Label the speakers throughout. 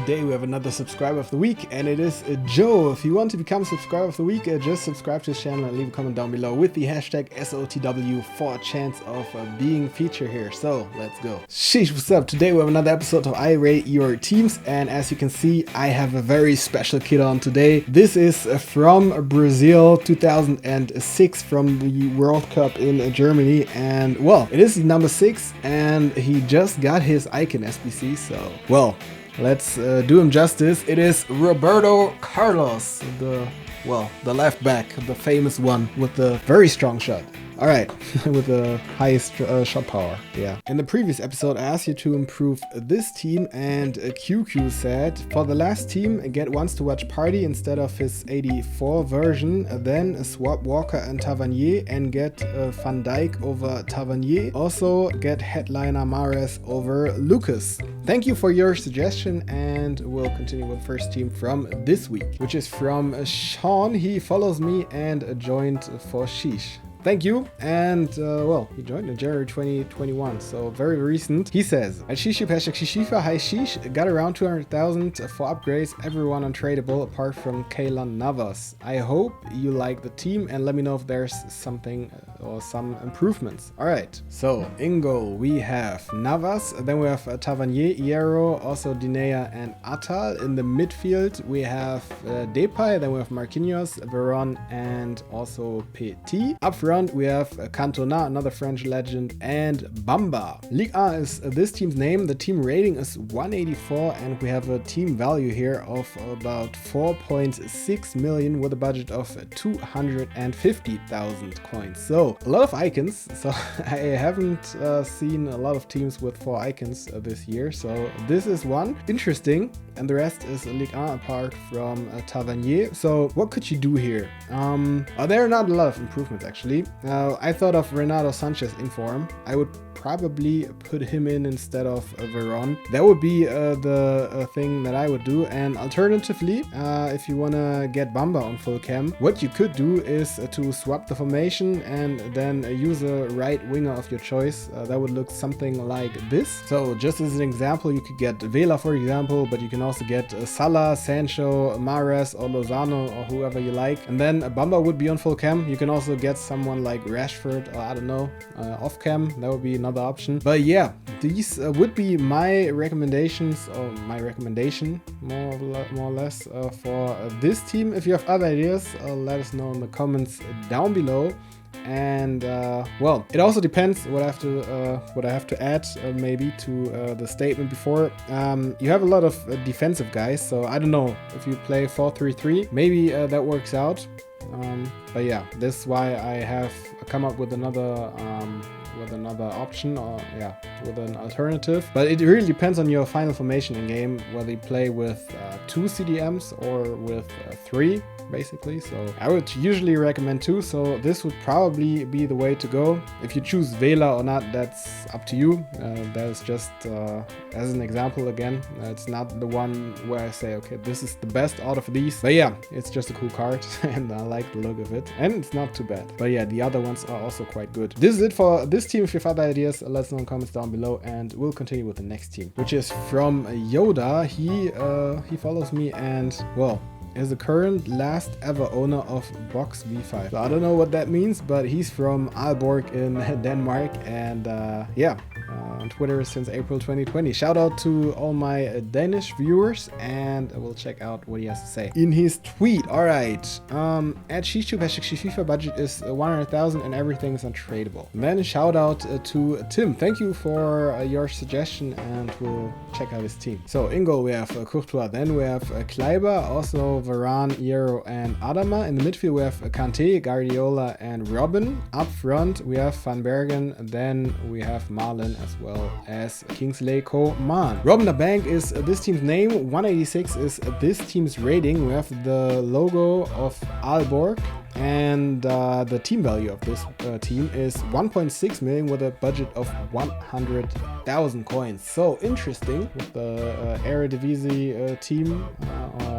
Speaker 1: today we have another subscriber of the week, and it is Joe. If you want to become subscriber of the week, just subscribe to his channel and leave a comment down below with the hashtag SOTW for a chance of being featured here. So let's go. Sheesh, what's up? Today we have another episode of I Rate Your Teams, and as you can see, I have a very special kit on today. This is from Brazil 2006 from the World Cup in Germany, and well, it is number 6 and he just got his icon SBC, so well, let's do him justice. It is Roberto Carlos, the left back, the famous one with the very strong shot. All right, with the highest shot power, yeah. In the previous episode, I asked you to improve this team, and QQ said, for the last team, Get wants to watch Party instead of his 84 version, then swap Walker and Tavernier and get Van Dijk over Tavernier. Also, get headliner Mahrez over Lucas. Thank you for your suggestion, and we'll continue with first team from this week, which is from Sean. He follows me and joined for Sheesh. Thank you, and well, he joined in January 2021, so very recent. He says, at Sheesh, hashtag FIFA, hi Sheesh, got around 200,000 for upgrades, everyone untradeable apart from Keylor Navas. I hope you like the team and let me know if there's something or some improvements. All right, so in goal we have Navas, then we have Tavernier, Hierro, also Dinea and Atal. In the midfield we have Depay, then we have Marquinhos, Veron, and also Petit. Up front we have Cantona, another French legend, and Bamba. Ligue 1 is this team's name. The team rating is 184, and we have a team value here of about 4.6 million with a budget of 250,000 coins. So a lot of icons. So I haven't seen a lot of teams with 4 icons this year. So this is one interesting, and the rest is Ligue 1 apart from Tavernier. So what could you do here? There are not a lot of improvements actually. I thought of Renato Sanchez in form. I would probably put him in instead of Veron. That would be the thing that I would do. And alternatively, if you want to get Bamba on full cam, what you could do is to swap the formation and then use a right winger of your choice. That would look something like this. So just as an example, you could get Vela, for example, but you can also get Salah, Sancho, Mahrez, or Lozano, or whoever you like. And then Bamba would be on full cam. You can also get someone like Rashford, or I don't know, off cam. That would be another option. But yeah, these would be my recommendations, or my recommendation more or less for this team. If you have other ideas, let us know in the comments down below. And well, it also depends what I have to add maybe to the statement before. You have a lot of defensive guys, so I don't know if you play 4-3-3, maybe that works out. But yeah, this is why I have come up with another option, or yeah, with an alternative. But it really depends on your final formation in game, whether you play with 2 CDMs or with 3 basically. So I would usually recommend 2, so this would probably be the way to go. If you choose Vela or not, that's up to you. That is just as an example again. It's not the one where I say, okay, this is the best out of these. But yeah, it's just a cool card and I like the look of it, and it's not too bad. But yeah, the other ones are also quite good. This is it for this team. If you have other ideas, let us know in the comments down below, and we'll continue with the next team, which is from Yoda. He follows me, and well, is the current last ever owner of Box V5. So I don't know what that means, but he's from Aalborg in Denmark, and yeah, on Twitter since April 2020. Shout out to all my Danish viewers, and we'll check out what he has to say in his tweet. All right, at Sheesh, hashtag FIFA budget is 100,000 and everything is untradeable. And then shout out to Tim. Thank you for your suggestion, and we'll check out his team. So in goal we have Courtois, then we have Kleiber, also Varane, Hierro, and Adama. In the midfield we have Kante, Guardiola, and Robin. Up front we have Van Bergen, then we have Marlon, as well as Kingsley Coman. Robin the Bank is this team's name. 186 is this team's rating. We have the logo of Aalborg, and the team value of this team is 1.6 million with a budget of 100,000 coins. So interesting with the Eredivisie team,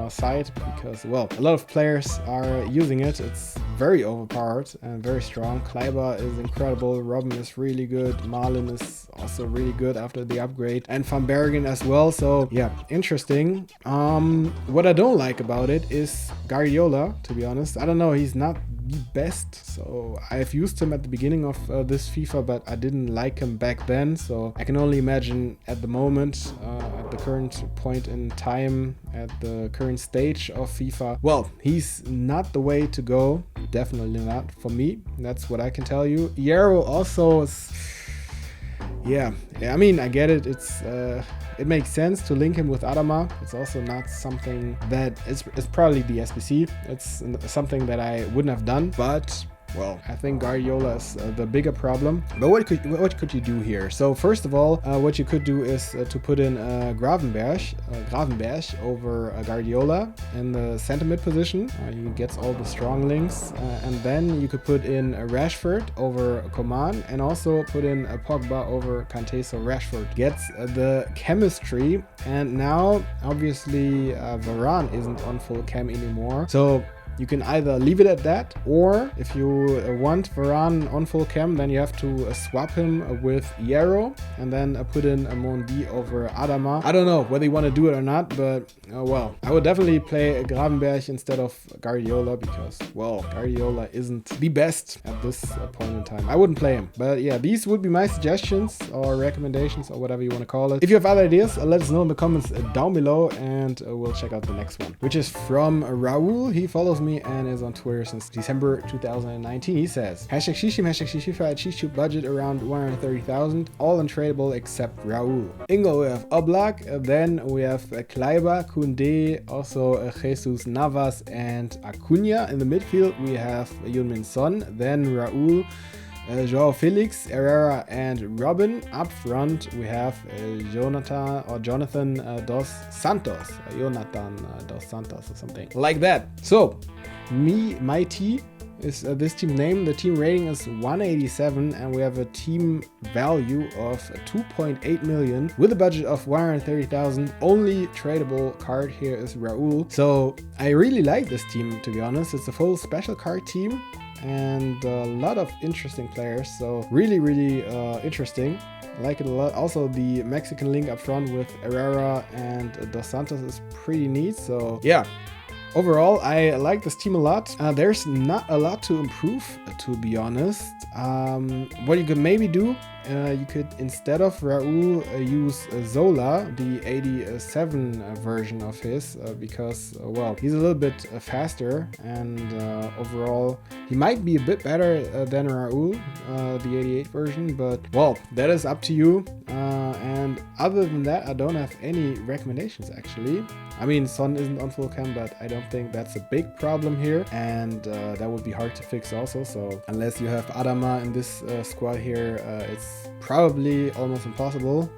Speaker 1: side because, well, a lot of players are using it. It's very overpowered and very strong. Kleiber is incredible. Robin is really good. Marlin is also really good after the upgrade, and Van Bergen as well. So yeah, interesting. What I don't like about it is Guardiola, to be honest. I don't know, he's not the best. So I've used him at the beginning of this FIFA, but I didn't like him back then. So I can only imagine at the moment, at the current point in time, at the current stage of FIFA, well, he's not the way to go. Definitely not for me. That's what I can tell you. Yarrow also is, yeah, I mean, I get it. It makes sense to link him with Adama. It's also not something that it's probably the SBC. It's something that I wouldn't have done, but well, I think Guardiola is the bigger problem. But what could you do here? So first of all, what you could do is to put in Gravenberg over Guardiola in the center mid position. He gets all the strong links, and then you could put in Rashford over Coman, and also put in Pogba over Kante. So Rashford gets the chemistry, and now obviously Varane isn't on full chem anymore. So you can either leave it at that, or if you want Varane on full chem, then you have to swap him with Yarrow and then put in a Mondi over Adama. I don't know whether you want to do it or not, but well, I would definitely play Gravenberg instead of Guardiola because, well, Guardiola isn't the best at this point in time. I wouldn't play him. But yeah, these would be my suggestions or recommendations or whatever you want to call it. If you have other ideas, let us know in the comments down below, and we'll check out the next one, which is from Raul. He follows me and is on Twitter since December 2019. He says, #Sheesh, #FIFA at Sheesh budget around 130,000, all untradeable except Raul. Ingo, we have Oblak, then we have Kleiber, Koundé, also Jesus Navas and Acuna. In the midfield we have Heung-min Son, then Raul, Joao Felix, Herrera and Robin. Up front we have Jonathan Dos Santos, Jonathan Dos Santos or something like that. So my T is this team name. The team rating is 187, and we have a team value of 2.8 million with a budget of 130,000. Only tradable card here is Raul. So I really like this team, to be honest. It's a full special card team and a lot of interesting players, so really interesting. I like it a lot. Also the Mexican link up front with Herrera and Dos Santos is pretty neat. So yeah, overall I like this team a lot. There's not a lot to improve, to be honest. What you could maybe do, you could, instead of Raul, use Zola, the 87 version of his, because, well, he's a little bit faster, and overall he might be a bit better than Raul, the 88 version, but, well, that is up to you. And other than that, I don't have any recommendations, actually. I mean, Son isn't on full chem, but I don't think that's a big problem here, and that would be hard to fix also. So unless you have Adama in this squad here, it's probably almost impossible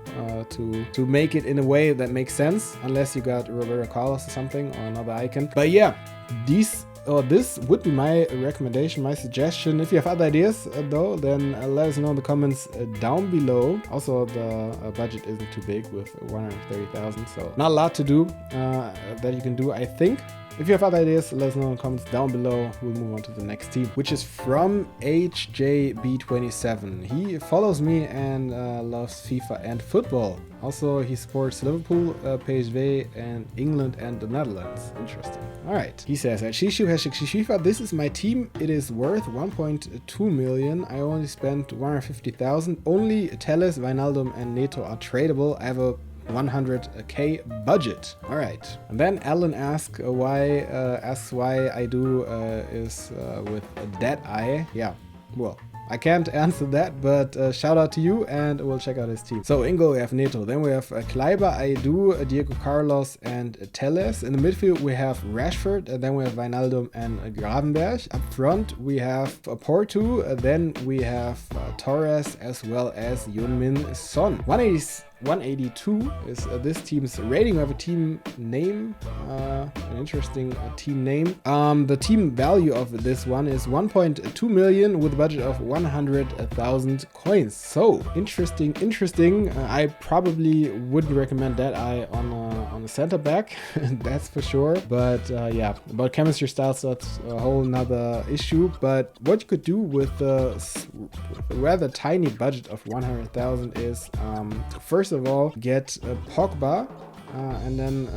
Speaker 1: to make it in a way that makes sense, unless you got Roberto Carlos or something, or another icon. But yeah, this would be my recommendation, my suggestion. If you have other ideas though, then let us know in the comments down below. Also, the budget isn't too big with 130,000, so not a lot to do that you can do, I think. If you have other ideas, let us know in the comments down below. We'll move on to the next team, which is from HJB27. He follows me and loves FIFA and football. Also, he supports Liverpool, PSV, and England and the Netherlands. Interesting. Alright. He says, at Shishu #FIFA, this is my team. It is worth 1.2 million. I only spent 150,000. Only Telles, Wijnaldum, and Neto are tradable. I have a 100k budget. All right. And then Alan asks why I do is with a dead eye. Yeah, well, I can't answer that, but shout out to you, and we'll check out his team. So Ingo, we have Neto, then we have Kleiber, Aidu, Diego Carlos, and Telles. In the midfield we have Rashford, then we have Wijnaldum and Gravenberg. Up front we have Porto, then we have Torres, as well as Heung-min Son. 182 is this team's rating. We have a team name, an interesting team name. The team value of this one is 1.2 million with a budget of 100,000 coins. So interesting. I probably wouldn't recommend that eye on a center back, that's for sure. But yeah, about chemistry styles, that's a whole nother issue. But what you could do with a rather tiny budget of 100,000 is first of all get Pogba and then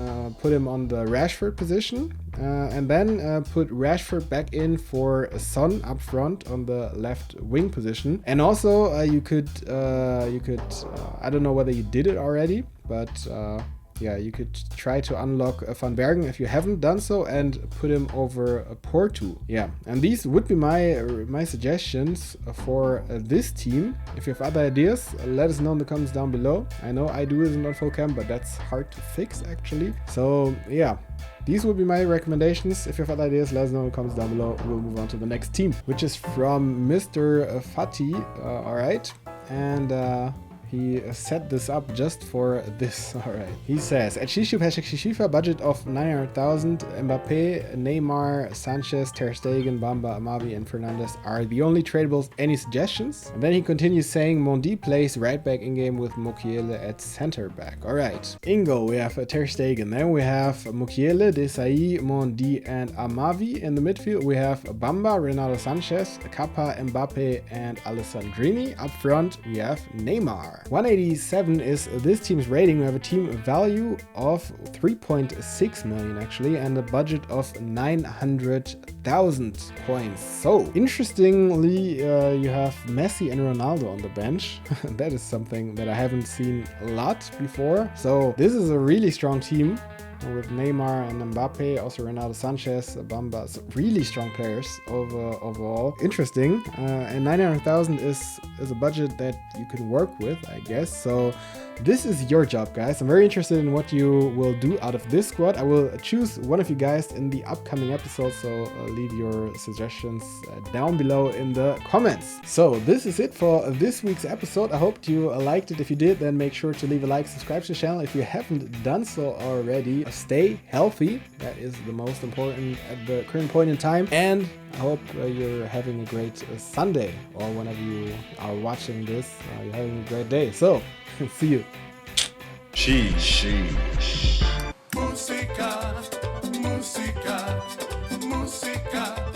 Speaker 1: put him on the Rashford position, and then put Rashford back in for Son up front on the left wing position. And also you could I don't know whether you did it already, but yeah, you could try to unlock Van Bergen if you haven't done so and put him over Porto. Yeah, and these would be my suggestions for this team. If you have other ideas, let us know in the comments down below. I know I do this in not full cam, but that's hard to fix actually. So yeah, these would be my recommendations. If you have other ideas, let us know in the comments down below. We'll move on to the next team, which is from Mr. FUT. All right, and he set this up just for this. All right. He says, at Sheesh, FIFA, budget of 900,000. Mbappe, Neymar, Sanchez, Ter Stegen, Bamba, Amavi, and Fernandes are the only tradables. Any suggestions? And then he continues saying, Mondi plays right back in game with Mukiele at center back. All right. In goal, we have Ter Stegen. Then we have Mukiele, Desai, Mondi, and Amavi. In the midfield, we have Bamba, Renato Sanchez, Kappa, Mbappe, and Alessandrini. Up front, we have Neymar. 187 is this team's rating. We have a team value of 3.6 million actually, and a budget of 900,000 coins. So interestingly, you have Messi and Ronaldo on the bench. That is something that I haven't seen a lot before. So this is a really strong team with Neymar and Mbappe, also Renato Sanchez, Bamba, so really strong players overall. Interesting, and 900,000 is a budget that you can work with, I guess. So this is your job, guys. I'm very interested in what you will do out of this squad. I will choose one of you guys in the upcoming episode, so leave your suggestions down below in the comments. So this is it for this week's episode. I hope you liked it. If you did, then make sure to leave a like, subscribe to the channel if you haven't done so already. Stay healthy. That is the most important at the current point in time. And I hope you're having a great Sunday, or whenever you are watching this, you're having a great day. So, see you.
Speaker 2: Sheesh.
Speaker 3: Música, música, música.